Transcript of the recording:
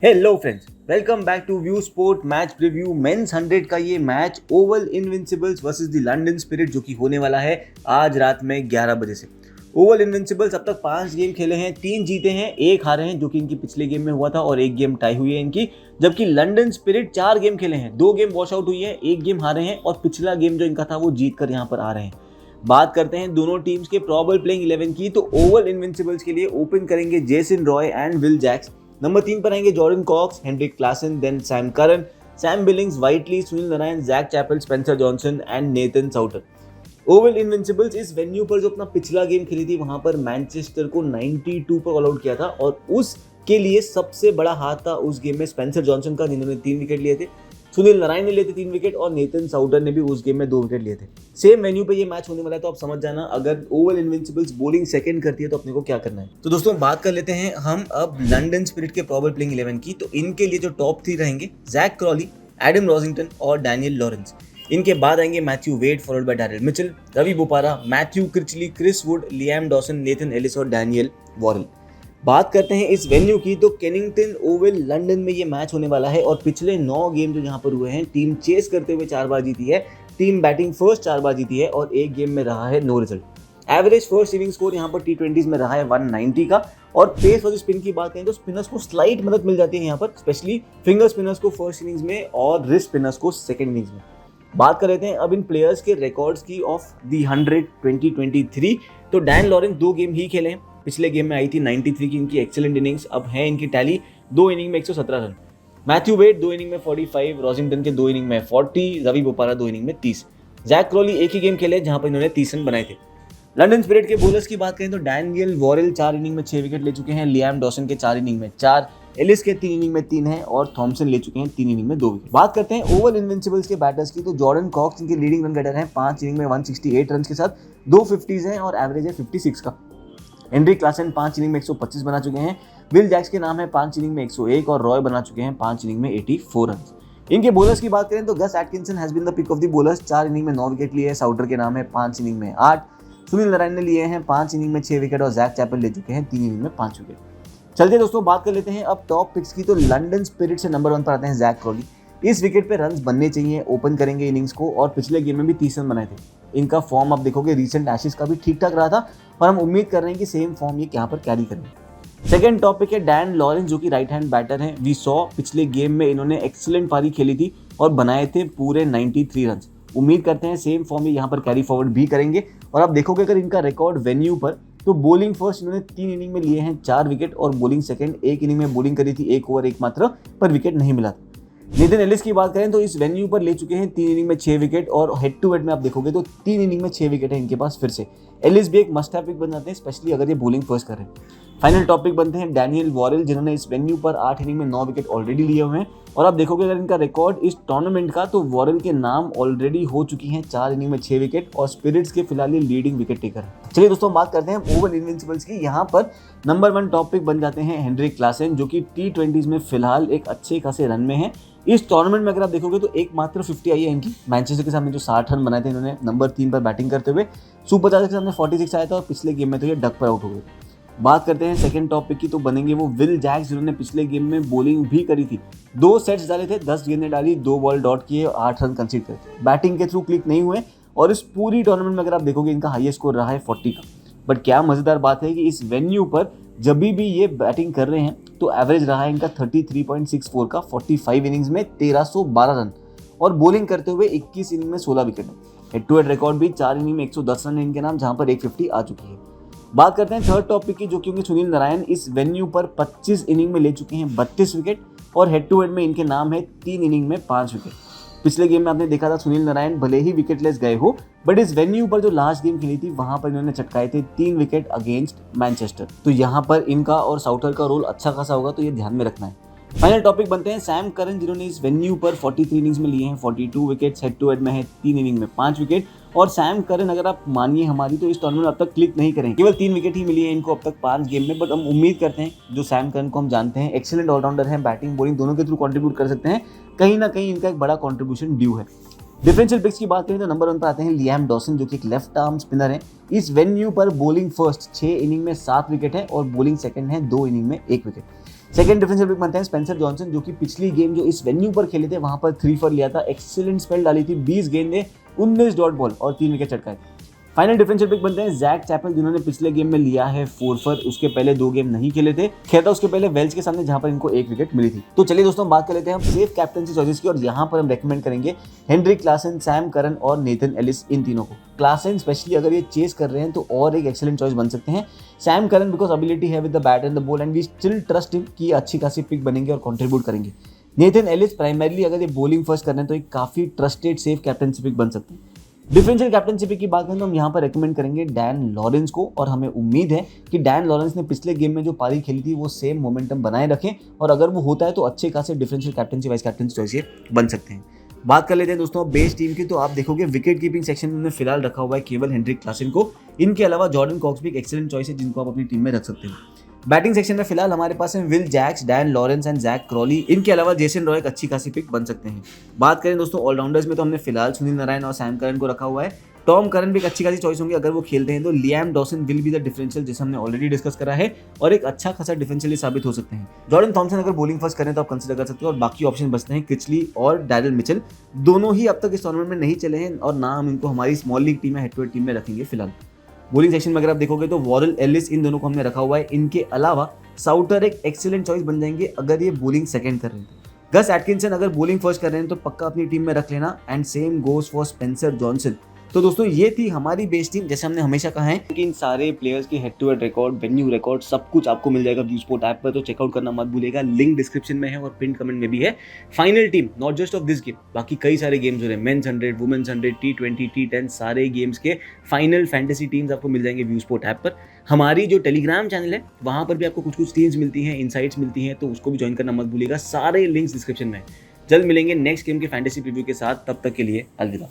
Hello friends, welcome back to view sport match preview. Men's 100 का ये match Oval Invincibles versus the London Spirit जो कि होने वाला है आज रात में 11 बजे से। ओवल इनविंसिबल्स अब तक 5 गेम खेले हैं, 3 जीते हैं, 1 हारे हैं जो कि इनकी पिछले गेम में हुआ था और 1 गेम टाई हुई है इनकी। जबकि लंदन स्पिरिट 4 गेम खेले हैं, 2 गेम वॉश आउट हुई है, 1 गेम हारे हैं और पिछला गेम जो इनका था वो जीत कर यहाँ पर आ रहे हैं। बात करते हैं दोनों टीम्स के प्रॉबल प्लेइंग 11 की, तो ओवल इनविंसिबल्स के लिए ओपन करेंगे Jason Roy and Will Jacks. Number 3 पर आएंगे Jordan Cox, Heinrich Klaasen, then Sam Curran, Sam Billings, Whiteley, Sunil Narine, Jack Chappell, Spencer Johnson and Nathan Sowter. Oval Invincibles इस venue पर जो अपना पिछला गेम खेली थी वहां पर मैनचेस्टर को 92 पर ऑल आउट किया था और उसके लिए सबसे बड़ा हाथ था उस गेम में स्पेंसर जॉनसन का, जिन्होंने 3 विकेट लिए थे। सुनील नारायण ने लिए थे 3 विकेट और नेथन साउटर ने भी उस गेम में 2 विकेट लिए थे। सेम वेन्यू पे ये मैच होने वाला है, तो आप समझ जाना अगर ओवल इनविंसिबल्स बॉलिंग सेकंड करती है तो अपने को क्या करना है। तो दोस्तों बात कर लेते हैं हम अब लंदन स्पिरिट के प्रॉबल प्लेइंग 11 की। तो इनके लिए जो टॉप 3 रहेंगे जैक क्रॉली, एडम रॉजिंगटन और डैनियल लॉरेंस। इनके बाद आएंगे Matthew Wade followed by Daryl Mitchell, Ravi Bopara, Matthew Critchley, Chris Wood, Liam Dawson, Nathan Ellis और डैनियल वॉरेल। बात करते हैं इस वेन्यू की, तो केनिंगटन ओवल लंदन में ये मैच होने वाला है और पिछले 9 गेम जो यहाँ पर हुए हैं, टीम चेस करते हुए 4 बार जीती है, टीम बैटिंग फर्स्ट 4 बार जीती है और 1 गेम में रहा है no result. Average first inning score यहाँ पर टी20 में रहा है 190 का। और पेस और स्पिन की बात करें तो स्पिनर्स को स्लाइट मदद मिल जाती है यहाँ पर, स्पेशली फिंगर स्पिनर्स को फर्स्ट इनिंग्स में और रिस्ट स्पिनर्स को सेकंड इनिंग्स में। बात कर लेते हैं अब इन प्लेयर्स के रिकॉर्ड्स की ऑफ दी 100 2023। तो डैन लॉरेंस 2 गेम ही खेले हैं, पिछले गेम में आई थी 93 की इनकी एक्सेलेंट इनिंग्स, अब है इनकी टैली 2 इनिंग में 117 रन। मैथ्यू वेड 2 इनिंग में 45, रॉजिंगटन के 2 इनिंग में 40, रवि बोपारा 2 इनिंग में 30। जैक क्रॉली 1 ही गेम खेले जहां पर इन्होंने 30 रन बनाए थे। लंदन स्पिरिट के बॉलर्स की बात करें तो डैनियल वॉरेल 4 इनिंग में 6 विकेट ले चुके हैं, लियाम डॉसन के 4 इनिंग में 4, एलिस के 3 इनिंग में 3 है और थॉमसन ले चुके हैं 3 इनिंग में 2 विकेट। बात करते हैं ओवल इनविंसिबल्स के बैटर्स की, तो जॉर्डन कॉक्स इनके लीडिंग रन गेटर हैं, 5 इनिंग में 168 रन के साथ 2 50s हैं और एवरेज है 56 का। हेनरिक क्लासन 5 इनिंग में 125 बना चुके हैं, विल जैक्स के नाम है 5 इनिंग में 101 और रॉय बना चुके हैं 5 इनिंग में 84 रन। इनके बॉलर्स की बात करें तो Gus Atkinson has been the pick of the bowlers, 4 inning में 9 विकेट लिए है, साउटर के नाम है 5 इनिंग में 8, सुनील नारायण ने लिए हैं 5 इनिंग में 6 विकेट और जैक चैपल ले चुके हैं 3 इनिंग में 5 विकेट। चलिए दोस्तों बात कर लेते हैं अब टॉप पिक्स की, तो लंदन स्पिरिट से नंबर 1 पर आते हैं जैक क्रॉली। इस विकेट पे रन्स बनने चाहिए, ओपन करेंगे इनिंग्स को और पिछले गेम में भी 30 रन बनाए थे। इनका फॉर्म आप देखोगे रिसेंट एशेज का भी ठीक ठाक रहा था और हम उम्मीद कर रहे हैं कि सेम फॉर्म ये यहाँ पर कैरी करेंगे। सेकंड टॉपिक है डैन लॉरेंस जो कि राइट हैंड बैटर हैं। वी सॉ पिछले गेम में इन्होंने एक्सीलेंट पारी खेली थी और बनाए थे पूरे 93 रन। उम्मीद करते हैं सेम फॉर्म ये यहाँ पर कैरी फॉरवर्ड भी करेंगे। और आप देखोगे अगर इनका रिकॉर्ड वेन्यू पर, तो बॉलिंग फर्स्ट इन्होंने 3 इनिंग में लिए हैं 4 विकेट और बॉलिंग सेकंड 1 इनिंग में बॉलिंग करी थी 1 ओवर 1 मात्र, पर विकेट नहीं मिला था। नेथन एलिस की बात करें तो इस वेन्यू पर ले चुके हैं 3 इनिंग में 6 विकेट और हेड टू हेड में आप देखोगे तो 3 इनिंग में 6 विकेट है इनके पास फिर से। एलिस भी एक मस्ट हैव पिक बन जाते हैं, स्पेशली अगर ये बॉलिंग फर्स्ट कर रहे हैं। फाइनल टॉपिक बनते हैं डैनियल वॉरेल, जिन्होंने इस वेन्यू पर 8 इनिंग में 9 विकेट ऑलरेडी लिए हुए हैं और आप देखोगे अगर इनका रिकॉर्ड इस टूर्नामेंट का, तो वॉरेल के नाम ऑलरेडी हो चुकी हैं 4 इनिंग में 6 विकेट और स्पिरिट्स के फिलहाल ये लीडिंग विकेट टेकर है। चलिए दोस्तों बात करते हैं ओवल इनविंसिबल्स की। यहाँ पर नंबर 1 टॉपिक बन जाते हैं हेनरिक क्लासन, जो कि टी20 में फिलहाल एक अच्छे खासे रन में है। इस टूर्नामेंट में अगर आप देखोगे तो एक मात्र 50 आई है इनकी, मैनचेस्टर के सामने जो 60 रन बनाए थे इन्होंने नंबर 3 पर बैटिंग करते हुए। सुपर चार्जर्स के सामने 46 आया था और पिछले गेम में तो ये डक पर आउट हो गए। बात करते हैं सेकंड टॉपिक की, तो बनेंगे वो विल जैक्स, जिन्होंने पिछले गेम में बॉलिंग भी करी थी। 2 सेट्स डाले थे, 10 गेंदें डाली, 2 बॉल डॉट किए और 8 रन कंसीड करे। बैटिंग के थ्रू क्लिक नहीं हुए और इस पूरी टूर्नामेंट में अगर आप देखोगे इनका हाईएस्ट स्कोर रहा है 40 का। बट क्या मजेदार बात है कि इस वेन्यू पर जब भी ये बैटिंग कर रहे हैं तो एवरेज रहा है इनका 33.64 का 45 इनिंग्स में 1312 रन और बॉलिंग करते हुए 21 इनिंग में 16 विकेट है। हेड टू हेड रिकॉर्ड भी 4 इनिंग में 110 रन इनके नाम, जहां पर 150 आ चुकी है। बात करते हैं थर्ड टॉपिक की, जो कि सुनील नारायण इस वेन्यू पर 25 इनिंग में ले चुके हैं 32 विकेट और हेड टू हेड में इनके नाम है 3 इनिंग में 5 विकेट। पिछले गेम में आपने देखा था सुनील नारायण भले ही विकेटलेस गए हो, बट इस वेन्यू पर जो लास्ट गेम खेली थी वहां पर इन्होंने चटकाए थे 3 विकेट अगेंस्ट मैनचेस्टर। तो यहाँ पर इनका और साउटर का रोल अच्छा खासा होगा, तो ये ध्यान में रखना है। फाइनल टॉपिक बनते हैं सैम करन, जिन्होंने इस वेन्यू पर 43 इनिंग्स में लिए हैं 42 विकेट्स, हेड टू हेड में है 3 इनिंग में 5 विकेट। और सैम करन अगर आप मानिए हमारी, तो इस टूर्नामेंट में अब तक क्लिक नहीं करें, केवल 3 विकेट ही मिली है इनको अब तक 5 गेम में। बट हम उम्मीद करते हैं जो सैम करन को हम जानते हैं एक्सीलेंट ऑलराउंडर हैं, बैटिंग बॉलिंग दोनों के थ्रू कंट्रीब्यूट कर सकते हैं, कहीं ना कहीं इनका एक बड़ा कंट्रीब्यूशन ड्यू है। डिफरेंशियल पिक्स की बात करें तो नंबर 1 पर आते हैं लियाम डॉसन, जो कि एक लेफ्ट आर्म स्पिनर है। इस वेन्यू पर बॉलिंग फर्स्ट 6 इनिंग में 7 विकेट है और बॉलिंग सेकंड है 2 इनिंग में 1 विकेट। सेकंड डिफरेंशियल पिक बनते हैं स्पेंसर जॉनसन, जो कि पिछली गेम जो इस वेन्यू पर खेले थे वहां पर 3 फॉर लिया था, एक्सीलेंट स्पेल डाली थी, 20 गेंदें, 19 डॉट बॉल और 3 विकेट चटकाए। फाइनल डिफरेंशियल पिक बनते हैं जैक चैपल, जिन्होंने पिछले गेम में लिया है 4 फॉर, उसके पहले 2 गेम नहीं खेले थे, खेला था उसके पहले वेल्स के सामने जहां पर इनको 1 विकेट मिली थी। तो चलिए दोस्तों बात कर लेते हैं हम सेफ कैप्टनसी चॉइसेस की, और यहाँ पर हम रेकमेंड करेंगे हेनरिक क्लासन, सैम करन और नेथन एलिस, इन तीनों को। क्लासन स्पेशली अगर ये चेस कर रहे हैं तो और एक एक्सीलेंट चॉइस बन सकते हैं। सैम करन बिकॉज एबिलिटी है with the bat and the ball and we still trust him कि अच्छी खासी पिक बनेंगे और कंट्रीब्यूट करेंगे। नेथन एलिस प्राइमरली अगर ये बॉलिंग फर्स्ट कर रहे हैं तो एक काफी ट्रस्टेड सेफ कैप्टनसी पिक बन सकते हैं। डिफरेंशियल कैप्टनसी पिक की बात करें तो हम यहाँ पर रेकमेंड करेंगे डैन लॉरेंस को, और हमें उम्मीद है कि डैन लॉरेंस ने पिछले गेम में जो पारी खेली थी वो सेम मोमेंटम बनाए रखें, और अगर वो होता है तो अच्छे खासे differential captaincy vice captaincy choice बन सकते हैं। बात कर लेते हैं दोस्तों बेस टीम की, तो आप देखोगे विकेट कीपिंग सेक्शन में फिलहाल रखा हुआ है केवल हेनरिक क्लासन को। इनके अलावा जॉर्डन कॉक्स भी एक एक्सीलेंट चॉइस है जिनको आप अपनी टीम में रख सकते हैं। बैटिंग सेक्शन में फिलहाल हमारे पास है Will Jacks, Dan Lawrence and Jack Crawley, इनके अलावा जेसन रॉय एक अच्छी खासी पिक बन सकते हैं। बात करें दोस्तों ऑलराउंडर्स में तो हमने फिलहाल सुनील नारायण और सैम करन को रखा हुआ है। टॉम करन भी एक अच्छी खासी चॉइस होंगे अगर वो खेलते हैं तो। Liam Dawson will be the differential, जिसे हमने ऑलरेडी डिस्कस करा है, और एक अच्छा खासा डिफरेंशियल साबित हो सकते हैं। जॉर्डन थॉमसन अगर बॉलिंग फर्स्ट करें तो आप कंसीडर कर सकते हो, और बाकी ऑप्शन बचते हैं क्रिचली और डैरिल मिचेल, दोनों ही अब तक इस टूर्नामेंट में नहीं चले हैं और ना हम इनको हमारी स्मॉल लीग टीम या हेड टू हेड टीम में रखेंगे फिलहाल। बॉलिंग सेक्शन में अगर आप देखोगे तो वॉरेल एलिस, इन दोनों को हमने रखा हुआ है। इनके अलावा साउटर एक एक्सीलेंट चॉइस बन जाएंगे अगर ये बॉलिंग सेकंड कर रहे हैं। गस एटकिंसन अगर बॉलिंग फर्स्ट कर रहे हैं तो पक्का अपनी टीम में रख लेना, and same goes for Spencer Johnson. तो दोस्तों ये थी हमारी बेस टीम। जैसे हमने हमेशा कहा है कि इन सारे प्लेयर्स के head to head record, venue record, सब कुछ आपको मिल जाएगा व्यू स्पोर्ट ऐप पर, तो चेकआउट करना मत भूलिएगा। लिंक डिस्क्रिप्शन में है और पिन कमेंट में भी है। Final team not just of this game, बाकी कई सारे गेम्स हो रहे हैं, मेंस 100, वुमेन्स 100, T20, T10, सारे गेम्स के फाइनल फैंटेसी टीम्स आपको मिल जाएंगे व्यू स्पोर्ट ऐप पर। हमारी जो टेलीग्राम चैनल है वहाँ पर भी आपको कुछ कुछ टीम्स मिलती हैं, इनसाइट्स मिलती हैं, तो उसको भी ज्वाइन करना मत भूलिएगा। सारे लिंक्स डिस्क्रिप्शन में है। जल्द मिलेंगे नेक्स्ट गेम के फैंटेसी प्रीव्यू के साथ, तब तक के लिए अलविदा।